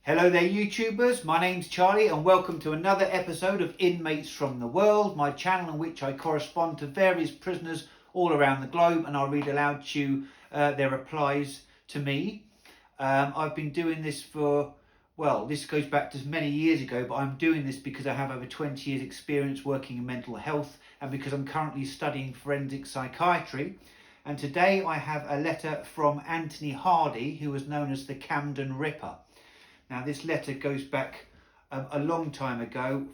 Hello there YouTubers, my name's Charlie and welcome to another episode of Inmates from the World, my channel in which I correspond to various prisoners all around the globe and I'll read aloud to you their replies to me. I've been doing this for, well, this goes back to many years ago, but I'm doing this because I have over 20 years experience working in mental health and because I'm currently studying forensic psychiatry. And today I have a letter from Anthony Hardy, who was known as the Camden Ripper. Now this letter goes back a long time ago.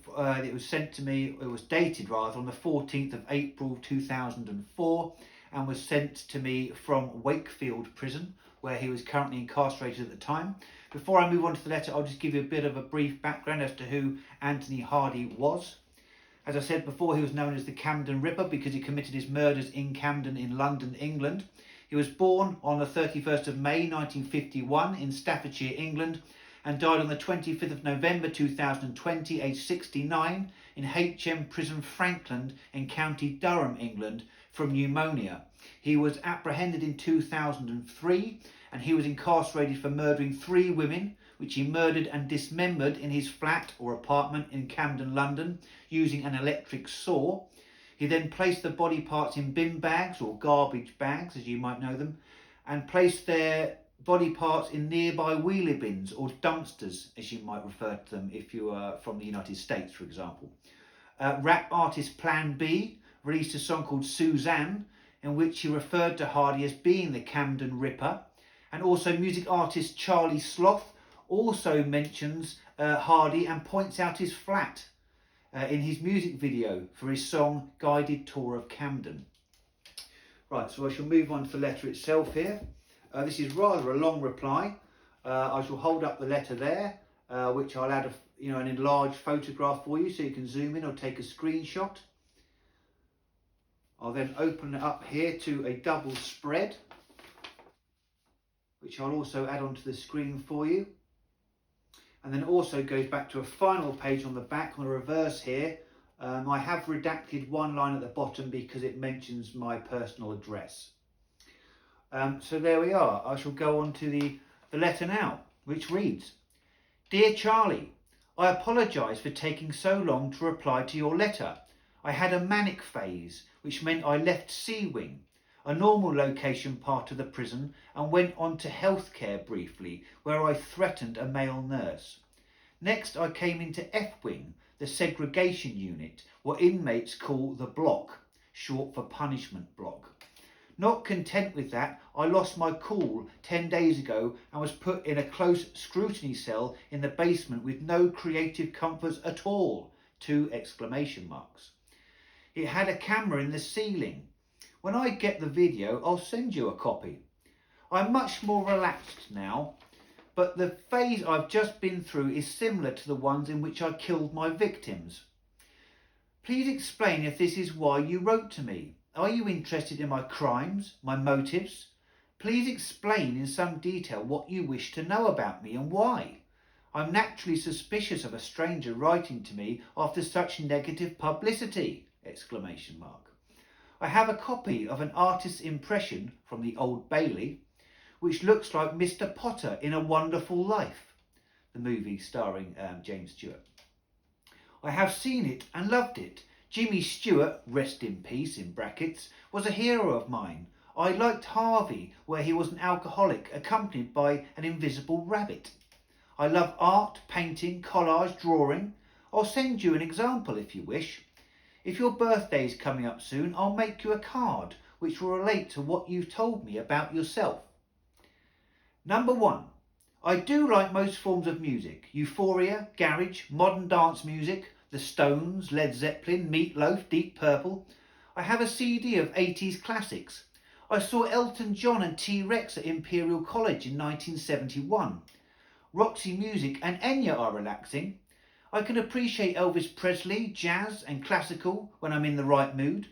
It was sent to me, it was dated rather, on the 14th of April 2004 and was sent to me from Wakefield Prison, where he was currently incarcerated at the time. Before I move on to the letter, I'll just give you a bit of a brief background as to who Anthony Hardy was. As I said before, he was known as the Camden Ripper because he committed his murders in Camden in London, England. He was born on the 31st of May 1951 in Staffordshire, England, and died on the 25th of November 2020, aged 69, in HM Prison Frankland in County Durham, England, from pneumonia. He was apprehended in 2003 and he was incarcerated for murdering 3 women, which he murdered and dismembered in his flat or apartment in Camden, London, using an electric saw. He then placed the body parts in bin bags, or garbage bags as you might know them, and placed their body parts in nearby wheelie bins, or dumpsters as you might refer to them if you are from the United States, for example. Rap artist Plan B released a song called Suzanne, in which he referred to Hardy as being the Camden Ripper. And also music artist Charlie Sloth also mentions Hardy and points out his flat in his music video for his song Guided Tour of Camden. Right, so I shall move on to the letter itself here. This is rather a long reply. I shall hold up the letter there, which I'll add an enlarged photograph for you so you can zoom in or take a screenshot. I'll then open it up here to a double spread, which I'll also add onto the screen for you. And then it also goes back to a final page on the back, on the reverse here. I have redacted one line at the bottom because it mentions my personal address. So there we are. I shall go on to the letter now, which reads: Dear Charlie, I apologise for taking so long to reply to your letter. I had a manic phase, which meant I left C Wing, a normal location part of the prison, and went on to healthcare briefly, where I threatened a male nurse. Next, I came into F Wing, the segregation unit, what inmates call the block, short for punishment block. Not content with that, I lost my cool 10 days ago and was put in a close scrutiny cell in the basement with no creative comforts at all, 2 exclamation marks. It had a camera in the ceiling. When I get the video, I'll send you a copy. I'm much more relaxed now, but the phase I've just been through is similar to the ones in which I killed my victims. Please explain if this is why you wrote to me. Are you interested in my crimes, my motives? Please explain in some detail what you wish to know about me and why. I'm naturally suspicious of a stranger writing to me after such negative publicity! Exclamation mark. I have a copy of an artist's impression from the Old Bailey, which looks like Mr. Potter in A Wonderful Life, the movie starring James Stewart. I have seen it and loved it. Jimmy Stewart, rest in peace in brackets, was a hero of mine. I liked Harvey, where he was an alcoholic accompanied by an invisible rabbit. I love art, painting, collage, drawing. I'll send you an example if you wish. If your birthday is coming up soon, I'll make you a card which will relate to what you've told me about yourself. Number 1. I do like most forms of music. Euphoria, garage, modern dance music, The Stones, Led Zeppelin, Meat Loaf, Deep Purple. I have a CD of 80s classics. I saw Elton John and T-Rex at Imperial College in 1971. Roxy Music and Enya are relaxing. I can appreciate Elvis Presley, jazz and classical when I'm in the right mood.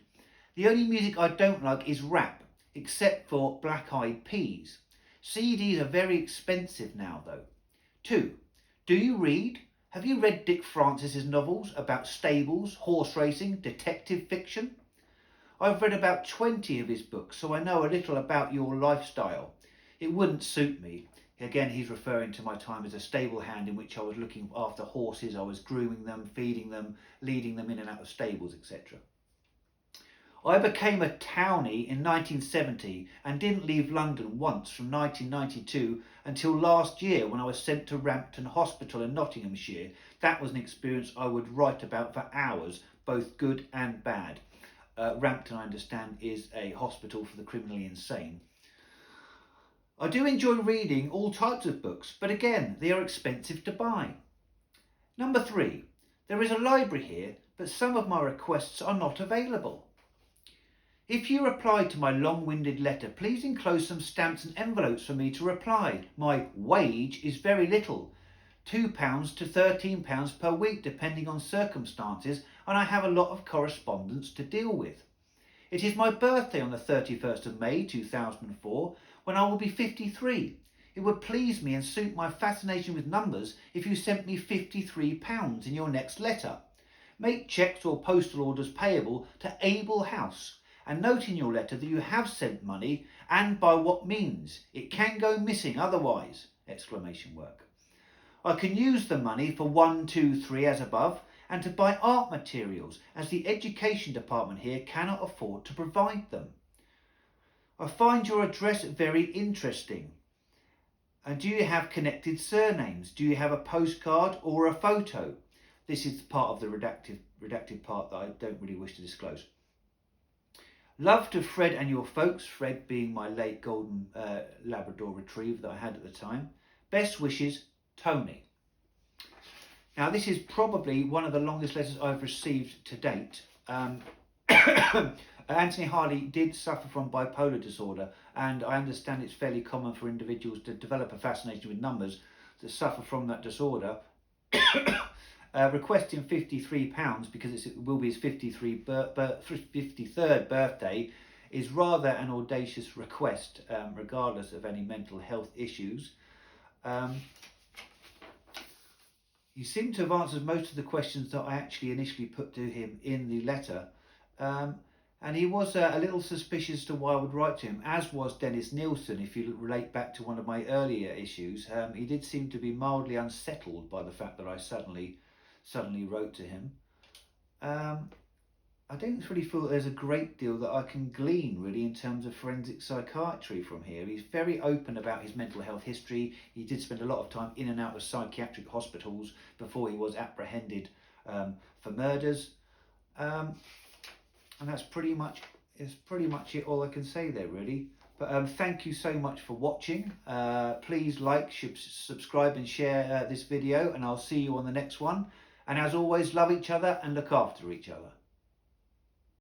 The only music I don't like is rap, except for Black Eyed Peas. CDs are very expensive now though. 2. Do you read? Have you read Dick Francis's novels about stables, horse racing, detective fiction? I've read about 20 of his books, so I know a little about your lifestyle. It wouldn't suit me. Again, he's referring to my time as a stable hand, in which I was looking after horses, I was grooming them, feeding them, leading them in and out of stables, etc. I became a townie in 1970 and didn't leave London once from 1992 until last year, when I was sent to Rampton Hospital in Nottinghamshire. That was an experience I would write about for hours, both good and bad. Rampton, I understand, is a hospital for the criminally insane. I do enjoy reading all types of books, but again, they are expensive to buy. Number 3, there is a library here, but some of my requests are not available. If you replied to my long-winded letter, please enclose some stamps and envelopes for me to reply. My wage is very little, £2 to £13 per week, depending on circumstances, and I have a lot of correspondence to deal with. It is my birthday on the 31st of May 2004, when I will be 53. It would please me and suit my fascination with numbers if you sent me £53 in your next letter. Make cheques or postal orders payable to Able House, and note in your letter that you have sent money and by what means. It can go missing otherwise! ! I can use the money for 1, 2, 3 as above, and to buy art materials, as the education department here cannot afford to provide them. I find your address very interesting. And do you have connected surnames? Do you have a postcard or a photo? This is part of the redacted part that I don't really wish to disclose. Love to Fred and your folks, Fred being my late golden Labrador retriever that I had at the time. Best wishes, Tony. Now, this is probably one of the longest letters I've received to date. Anthony Harley did suffer from bipolar disorder, and I understand it's fairly common for individuals to develop a fascination with numbers that suffer from that disorder. Requesting £53 because it will be his 53rd birthday is rather an audacious request, regardless of any mental health issues. He seemed to have answered most of the questions that I actually initially put to him in the letter, and he was a little suspicious to why I would write to him, as was Dennis Nielsen. If you relate back to one of my earlier issues, he did seem to be mildly unsettled by the fact that I suddenly wrote to him. I don't really feel that there's a great deal that I can glean really in terms of forensic psychiatry from here. He's very open about his mental health history. He did spend a lot of time in and out of psychiatric hospitals before he was apprehended for murders. And that's pretty much it, all I can say there really. But thank you so much for watching. Please like, subscribe and share this video, and I'll see you on the next one. And as always, love each other and look after each other.